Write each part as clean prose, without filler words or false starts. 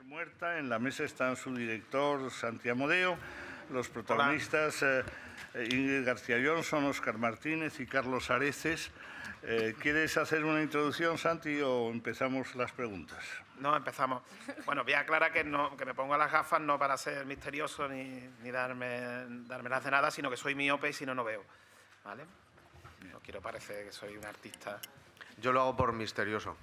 Muerta. En la mesa están su director, Santi Amodeo, los protagonistas Ingrid García Johnson, Óscar Martínez y Carlos Areces. ¿Quieres hacer una introducción, Santi, o empezamos las preguntas? No, empezamos. Bueno, voy a aclarar que me pongo las gafas no para ser misterioso ni dármelas de nada, sino que soy miope y si no, no veo. ¿Vale? No quiero parecer que soy un artista. Yo lo hago por misterioso.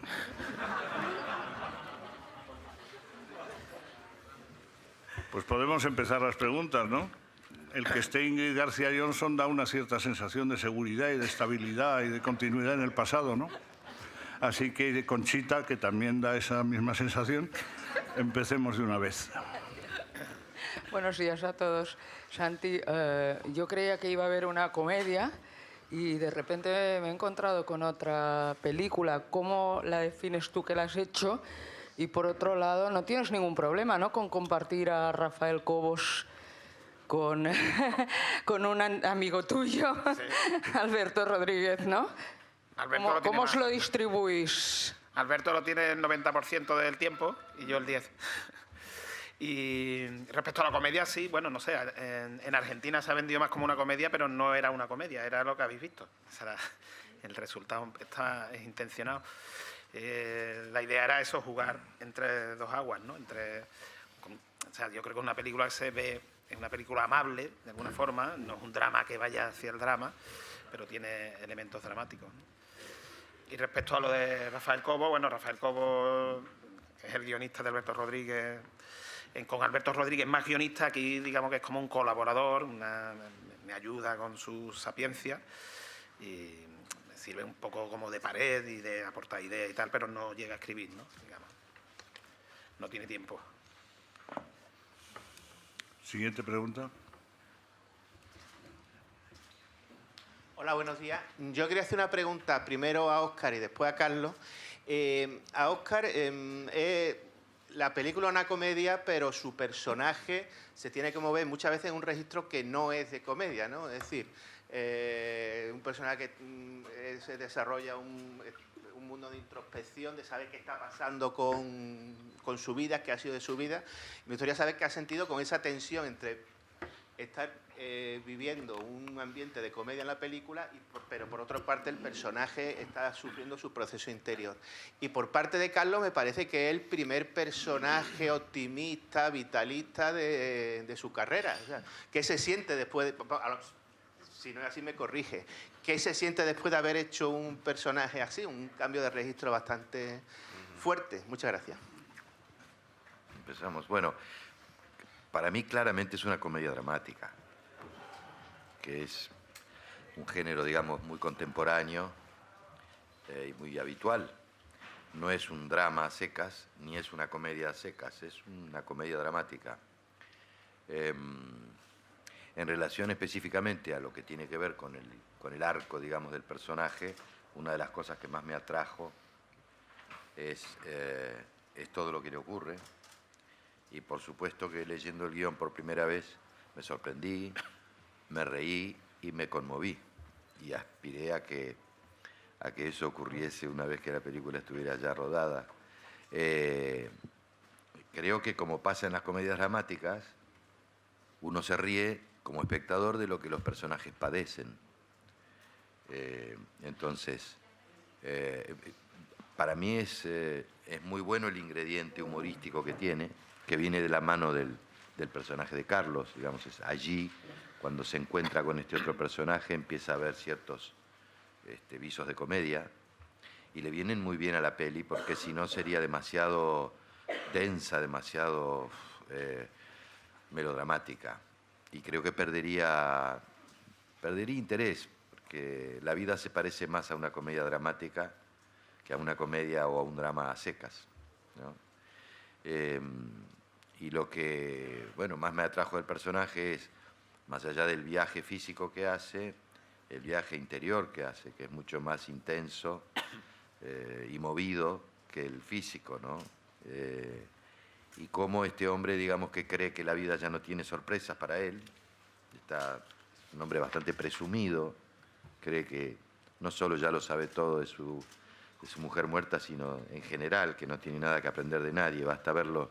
Pues podemos empezar las preguntas, ¿no? El que esté Ingrid García Johnson da una cierta sensación de seguridad y de estabilidad y de continuidad en el pasado, ¿no? Así que Conchita, que también da esa misma sensación, empecemos de una vez. Buenos días a todos. Santi, yo creía que iba a haber una comedia y de repente me he encontrado con otra película. ¿Cómo la defines tú que la has hecho? Y por otro lado, no tienes ningún problema, ¿no?, con compartir a Rafael Cobos con un amigo tuyo, sí. Alberto Rodríguez, ¿no? Alberto ¿Cómo os lo distribuís? Alberto lo tiene el 90% del tiempo y yo el 10%. Y respecto a la comedia, sí, bueno, no sé, en Argentina se ha vendido más como una comedia, pero no era una comedia, era lo que habéis visto. O sea, el resultado es intencionado. La idea era eso, jugar entre dos aguas, ¿no? O sea, yo creo que es una película que se ve, es una película amable, de alguna forma, no es un drama que vaya hacia el drama, pero tiene elementos dramáticos, ¿no? Y respecto a lo de Rafael Cobo, bueno, Rafael Cobo es el guionista de Alberto Rodríguez. Con Alberto Rodríguez más guionista, aquí digamos que es como un colaborador, me ayuda con su sapiencia y sirve un poco como de pared y de aportar ideas y tal, pero no llega a escribir, ¿no? Digamos. No tiene tiempo. Siguiente pregunta. Hola, buenos días. Yo quería hacer una pregunta primero a Óscar y después a Carlos. A Óscar, la película es una comedia, pero su personaje se tiene que mover muchas veces en un registro que no es de comedia, ¿no? Es decir, un personaje que se desarrolla un mundo de introspección, de saber qué está pasando con su vida, qué ha sido de su vida. Me gustaría saber qué ha sentido con esa tensión entre estar viviendo un ambiente de comedia en la película, pero por otra parte el personaje está sufriendo su proceso interior. Y por parte de Carlos me parece que es el primer personaje optimista, vitalista de su carrera. O sea, ¿qué se siente después de...? Si no es así, me corrige. ¿Qué se siente después de haber hecho un personaje así, un cambio de registro bastante fuerte? Muchas gracias. Empezamos. Bueno, para mí claramente es una comedia dramática, que es un género, digamos, muy contemporáneo y muy habitual. No es un drama a secas, ni es una comedia a secas, es una comedia dramática. En relación específicamente a lo que tiene que ver con el arco, digamos, del personaje, una de las cosas que más me atrajo es todo lo que le ocurre. Y por supuesto que leyendo el guión por primera vez me sorprendí, me reí y me conmoví. Y aspiré a que eso ocurriese una vez que la película estuviera ya rodada. Creo que como pasa en las comedias dramáticas, uno se ríe como espectador de lo que los personajes padecen. Entonces, para mí es muy bueno el ingrediente humorístico que tiene, que viene de la mano del personaje de Carlos, digamos, es allí, cuando se encuentra con este otro personaje, empieza a ver ciertos visos de comedia, y le vienen muy bien a la peli, porque si no sería demasiado densa, demasiado melodramática, y creo que perdería interés, porque la vida se parece más a una comedia dramática que a una comedia o a un drama a secas, ¿no? Y lo que, bueno, más me atrajo del personaje es, más allá del viaje físico que hace, el viaje interior que hace, que es mucho más intenso y movido que el físico, ¿no? Y cómo este hombre, digamos, que cree que la vida ya no tiene sorpresas para él, es un hombre bastante presumido, cree que no solo ya lo sabe todo de su mujer muerta, sino en general, que no tiene nada que aprender de nadie, basta verlo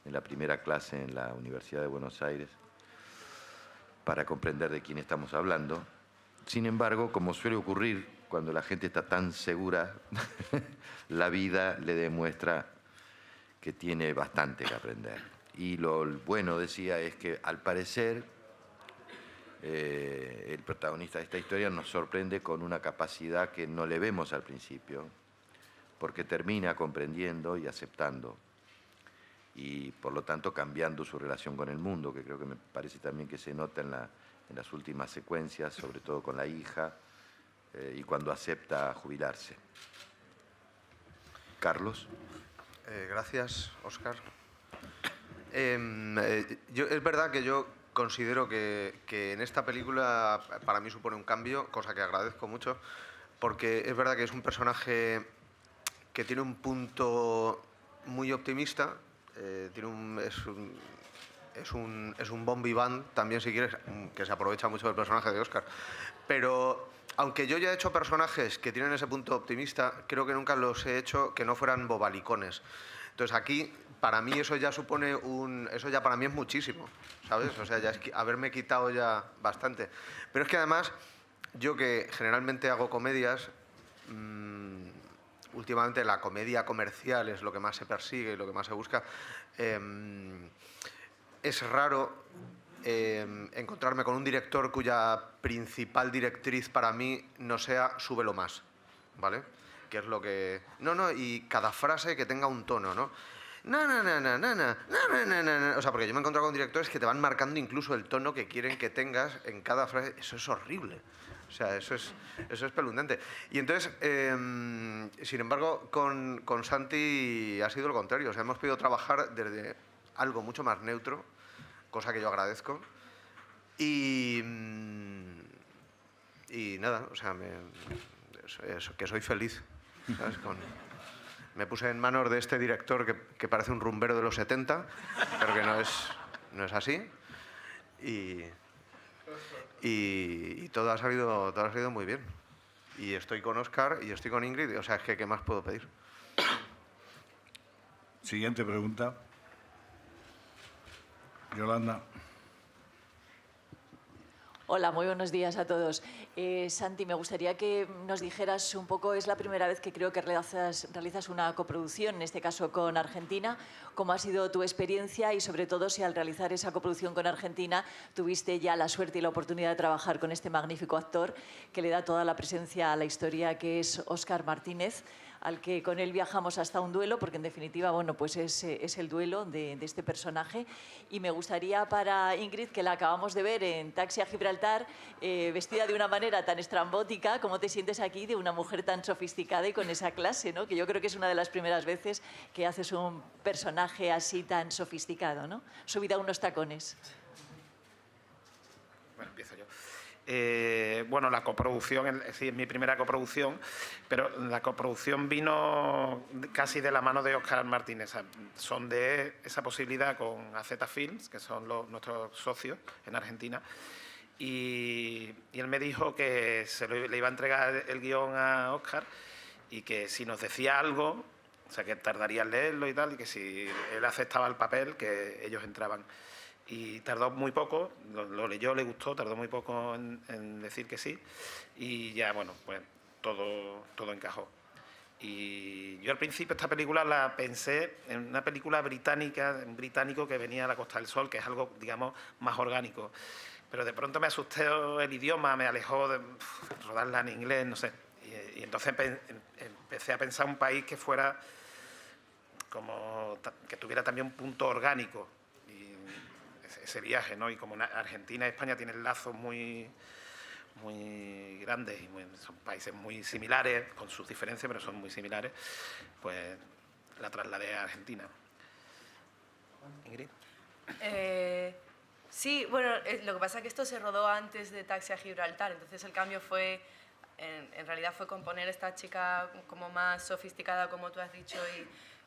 en la primera clase en la Universidad de Buenos Aires para comprender de quién estamos hablando. Sin embargo, como suele ocurrir cuando la gente está tan segura, la vida le demuestra que tiene bastante que aprender. Y lo bueno, decía, es que al parecer el protagonista de esta historia nos sorprende con una capacidad que no le vemos al principio, porque termina comprendiendo y aceptando, y por lo tanto cambiando su relación con el mundo, que creo que me parece también que se nota en las últimas secuencias, sobre todo con la hija, y cuando acepta jubilarse. Carlos. Gracias, Óscar. Es verdad que yo considero que en esta película para mí supone un cambio, cosa que agradezco mucho, porque es verdad que es un personaje que tiene un punto muy optimista, es un bon vivant, también si quieres, que se aprovecha mucho del personaje de Óscar. Pero aunque yo ya he hecho personajes que tienen ese punto optimista, creo que nunca los he hecho que no fueran bobalicones. Entonces aquí, para mí eso ya supone eso ya para mí es muchísimo, ¿sabes? O sea, ya es haberme quitado ya bastante. Pero es que además, yo que generalmente hago comedias, últimamente la comedia comercial es lo que más se persigue y lo que más se busca, es raro encontrarme con un director cuya principal directriz para mí no sea súbelo más, ¿vale? Que es lo que... y cada frase que tenga un tono, ¿no? O sea, porque yo me he encontrado con directores que te van marcando incluso el tono que quieren que tengas en cada frase. Eso es horrible. O sea, eso es espeluznante. Y entonces, sin embargo, con Santi ha sido lo contrario. O sea, hemos podido trabajar desde algo mucho más neutro, cosa que yo agradezco. Y nada, o sea, que soy feliz, ¿sabes? Me puse en manos de este director que parece un rumbero de los 70, pero que no es así. Y todo ha salido muy bien. Y estoy con Óscar y estoy con Ingrid, o sea, es que ¿qué más puedo pedir? Siguiente pregunta. Yolanda. Hola, muy buenos días a todos. Santi, me gustaría que nos dijeras un poco, es la primera vez que creo que realizas una coproducción, en este caso con Argentina. ¿Cómo ha sido tu experiencia y sobre todo si al realizar esa coproducción con Argentina tuviste ya la suerte y la oportunidad de trabajar con este magnífico actor que le da toda la presencia a la historia, que es Óscar Martínez, al que con él viajamos hasta un duelo, porque en definitiva, bueno, pues es el duelo de este personaje. Y me gustaría para Ingrid, que la acabamos de ver en Taxi a Gibraltar, vestida de una manera tan estrambótica, ¿cómo te sientes aquí de una mujer tan sofisticada y con esa clase, ¿no? Que yo creo que es una de las primeras veces que haces un personaje así tan sofisticado, ¿no? Subida a unos tacones. Bueno, empiezo yo. Bueno, la coproducción, sí, es mi primera coproducción, pero la coproducción vino casi de la mano de Óscar Martínez. Son de esa posibilidad con AZ Films, que son nuestros socios en Argentina, y él me dijo que le iba a entregar el guión a Óscar y que si nos decía algo, o sea, que tardaría en leerlo y tal, y que si él aceptaba el papel, que ellos entraban. Y tardó muy poco, lo leyó, le gustó, tardó muy poco en decir que sí, y ya, bueno, pues todo encajó. Y yo al principio esta película la pensé en una película británica, un británico que venía a la Costa del Sol, que es algo, digamos, más orgánico. Pero de pronto me asustó el idioma, me alejó de rodarla en inglés, no sé. Y entonces empecé a pensar un país que fuera como que tuviera también un punto orgánico. Ese viaje, ¿no? Y como Argentina y España tienen lazos muy grandes y son países muy similares, con sus diferencias, pero son muy similares, pues la trasladé a Argentina. Ingrid. Sí, bueno, lo que pasa es que esto se rodó antes de Taxi a Gibraltar, entonces el cambio fue, en realidad fue componer esta chica como más sofisticada, como tú has dicho,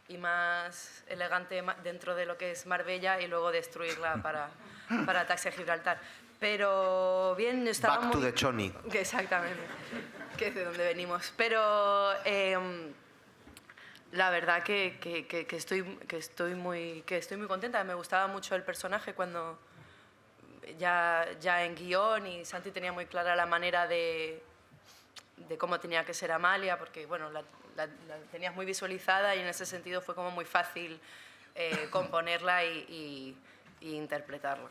y más elegante dentro de lo que es Marbella, y luego destruirla para Taxi a Gibraltar. Pero bien, estaba Back to the Choni. Exactamente, que es de donde venimos. Pero La verdad que estoy muy contenta. Me gustaba mucho el personaje cuando ya en guión, y Santi tenía muy clara la manera de cómo tenía que ser Amalia, porque bueno, la tenías muy visualizada, y en ese sentido fue como muy fácil componerla y interpretarla.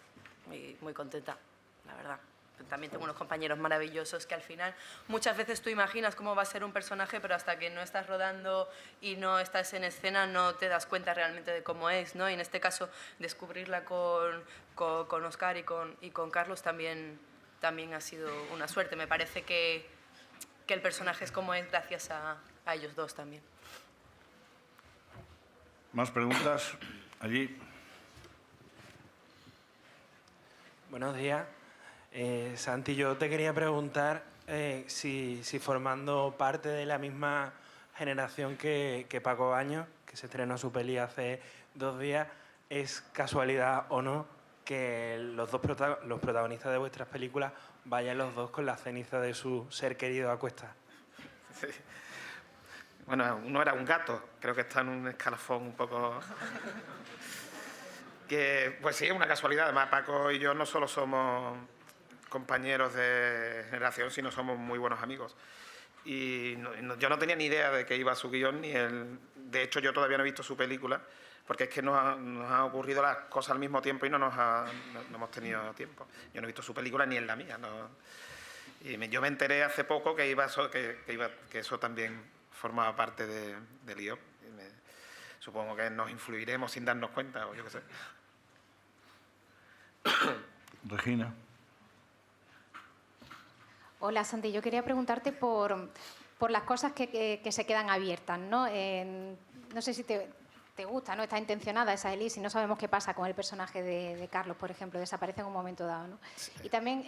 Muy contenta, la verdad. También tengo unos compañeros maravillosos que al final muchas veces tú imaginas cómo va a ser un personaje, pero hasta que no estás rodando y no estás en escena no te das cuenta realmente de cómo es, ¿no? Y en este caso descubrirla con Óscar y con Carlos también ha sido una suerte. Me parece que el personaje es como es gracias a ellos dos también. ¿Más preguntas? Allí. Buenos días. Santi, yo te quería preguntar si formando parte de la misma generación que Paco Baños, que se estrenó su peli hace 2 días, ¿es casualidad o no que los protagonistas de vuestras películas vayan los dos con la ceniza de su ser querido a cuestas? Sí. Bueno, uno era un gato, creo que está en un escalafón un poco... Pues sí, es una casualidad. Además, Paco y yo no solo somos compañeros de generación, sino somos muy buenos amigos. Y yo no tenía ni idea de que iba su guión, ni él. De hecho, yo todavía no he visto su película, porque es que nos ha ocurrido las cosas al mismo tiempo y no hemos tenido tiempo. Yo no he visto su película ni en la mía. Y yo me enteré hace poco que eso también formaba parte del guión. Supongo que nos influiremos sin darnos cuenta, o yo qué sé. Regina. Hola, Santi. Yo quería preguntarte por las cosas que se quedan abiertas, ¿no? No sé si te gusta, ¿no? Está intencionada esa elipsis. No sabemos qué pasa con el personaje de Carlos, por ejemplo. Desaparece en un momento dado, ¿no? Sí. Y también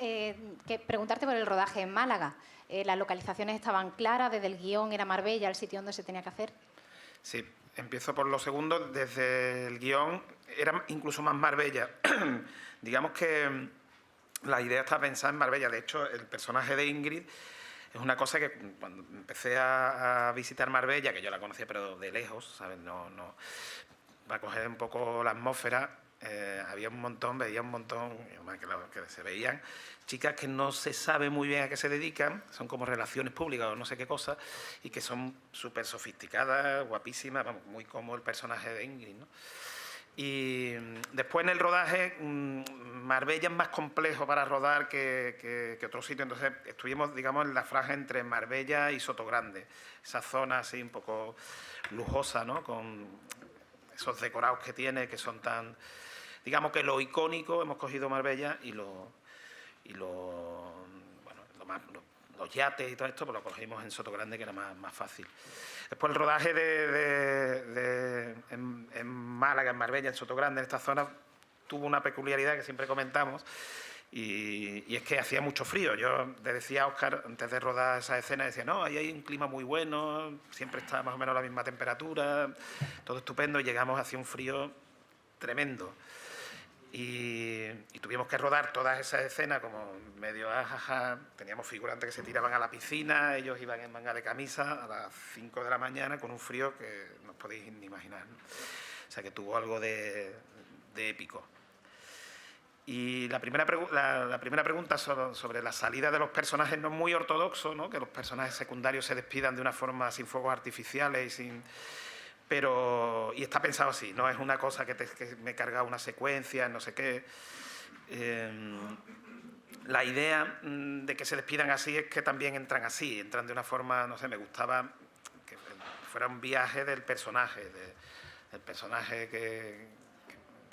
preguntarte por el rodaje en Málaga. ¿Las localizaciones estaban claras? ¿Desde el guión era Marbella el sitio donde se tenía que hacer? Sí. Empiezo por lo segundo. Desde el guión era incluso más Marbella. Digamos que la idea está pensada en Marbella. De hecho, el personaje de Ingrid es una cosa que cuando empecé a visitar Marbella, que yo la conocía pero de lejos, ¿sabes? Para coger un poco la atmósfera, veía un montón, que se veían chicas que no se sabe muy bien a qué se dedican, son como relaciones públicas o no sé qué cosa, y que son súper sofisticadas, guapísimas, vamos, muy como el personaje de Ingrid, ¿no? Y después en el rodaje, Marbella es más complejo para rodar que otro sitio, entonces estuvimos, digamos, en la franja entre Marbella y Sotogrande, esa zona así un poco lujosa, ¿no? Con esos decorados que tiene, que son tan... Digamos que lo icónico, hemos cogido Marbella y los yates y todo esto, pues lo cogimos en Sotogrande, que era más fácil. Después el rodaje en Málaga, en Marbella, en Sotogrande, en esta zona, tuvo una peculiaridad que siempre comentamos, y es que hacía mucho frío. Yo le decía a Óscar, antes de rodar esa escena, decía, no, ahí hay un clima muy bueno, siempre está más o menos la misma temperatura, todo estupendo, y llegamos hacia un frío tremendo. Y tuvimos que rodar todas esas escenas como medio ajaja. Teníamos figurantes que se tiraban a la piscina, ellos iban en manga de camisa a las 5 de la mañana con un frío que no os podéis ni imaginar, ¿no? O sea que tuvo algo de épico. Y la primera pregunta sobre la salida de los personajes no es muy ortodoxo, ¿no? Que los personajes secundarios se despidan de una forma sin fuegos artificiales y sin... Y está pensado así, no es una cosa que me carga una secuencia, no sé qué. La idea de que se despidan así es que también entran así, entran de una forma, no sé, me gustaba que fuera un viaje del personaje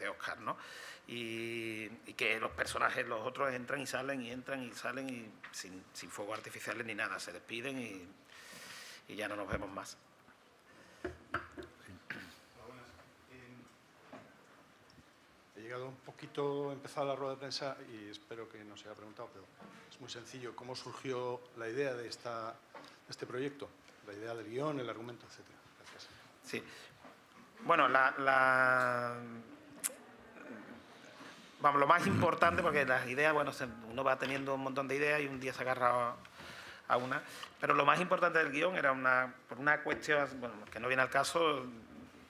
de Óscar, ¿no? Y que los personajes, los otros, entran y salen y sin fuegos artificiales ni nada, se despiden y ya no nos vemos más. He llegado un poquito empezada la rueda de prensa y espero que no se haya preguntado, pero es muy sencillo. ¿Cómo surgió la idea de este proyecto? La idea del guión, el argumento, etcétera. Gracias. Sí. Bueno, vamos, lo más importante, porque las ideas, bueno, uno va teniendo un montón de ideas y un día se agarra a una. Pero lo más importante del guión era por una cuestión, bueno, que no viene al caso,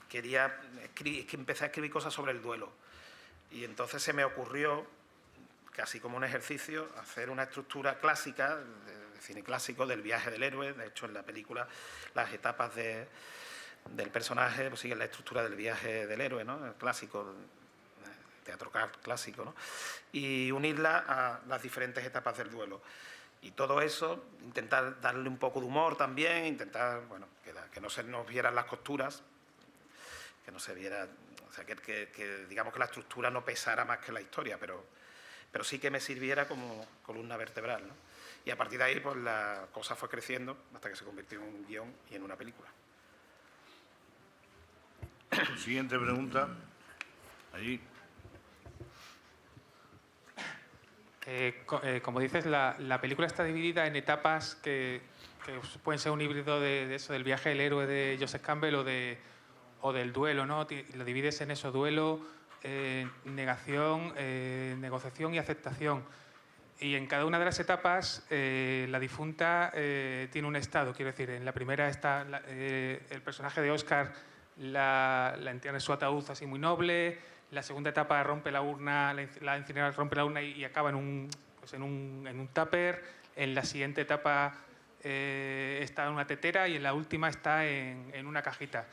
quería que empecé a escribir cosas sobre el duelo. Y entonces se me ocurrió, casi como un ejercicio, hacer una estructura clásica, de cine clásico, del viaje del héroe. De hecho, en la película las etapas del personaje pues, siguen la estructura del viaje del héroe, ¿no? El clásico, teatro clásico, ¿no? Y unirla a las diferentes etapas del duelo. Y todo eso, intentar darle un poco de humor también, intentar, bueno, que no se nos vieran las costuras, que no se viera, o sea, que digamos que la estructura no pesara más que la historia, pero sí que me sirviera como columna vertebral, ¿no? Y a partir de ahí, pues la cosa fue creciendo hasta que se convirtió en un guión y en una película. Siguiente pregunta. Allí. Como dices, la película está dividida en etapas que pueden ser un híbrido de eso, del viaje del héroe de Joseph Campbell o del duelo, ¿no? Lo divides en eso, duelo, negación, negociación y aceptación. Y en cada una de las etapas la difunta tiene un estado, quiero decir, en la primera está el personaje de Oscar la entierra en su ataúd así muy noble. La segunda etapa rompe la urna, la incineradora rompe la urna y acaba en un tupper. En la siguiente etapa está en una tetera y en la última está en una cajita.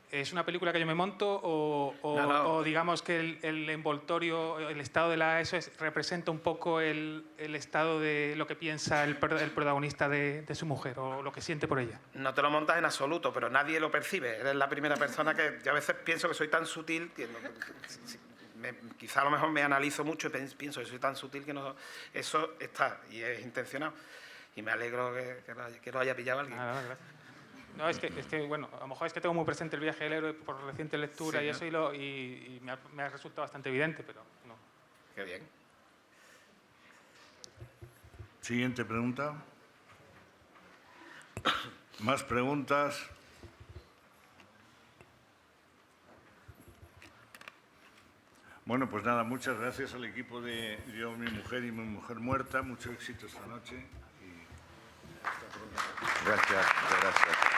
¿Es una película que yo me monto o digamos que el envoltorio, el estado de eso representa un poco el estado de lo que piensa el protagonista de su mujer o lo que siente por ella? No te lo montas en absoluto, pero nadie lo percibe. Eres la primera persona que yo a veces pienso que soy tan sutil que quizá a lo mejor me analizo mucho y pienso que soy tan sutil que no, eso está y es intencionado. Y me alegro que lo haya pillado alguien. Gracias. No, es que, bueno, a lo mejor es que tengo muy presente el viaje del héroe por reciente lectura, sí, y eso, ¿no? y me ha resultado bastante evidente, pero no. Qué bien. Siguiente pregunta. ¿Más preguntas? Bueno, pues nada, muchas gracias al equipo de Yo, mi mujer y mi mujer muerta. Mucho éxito esta noche. Y hasta pronto. Gracias, muchas gracias.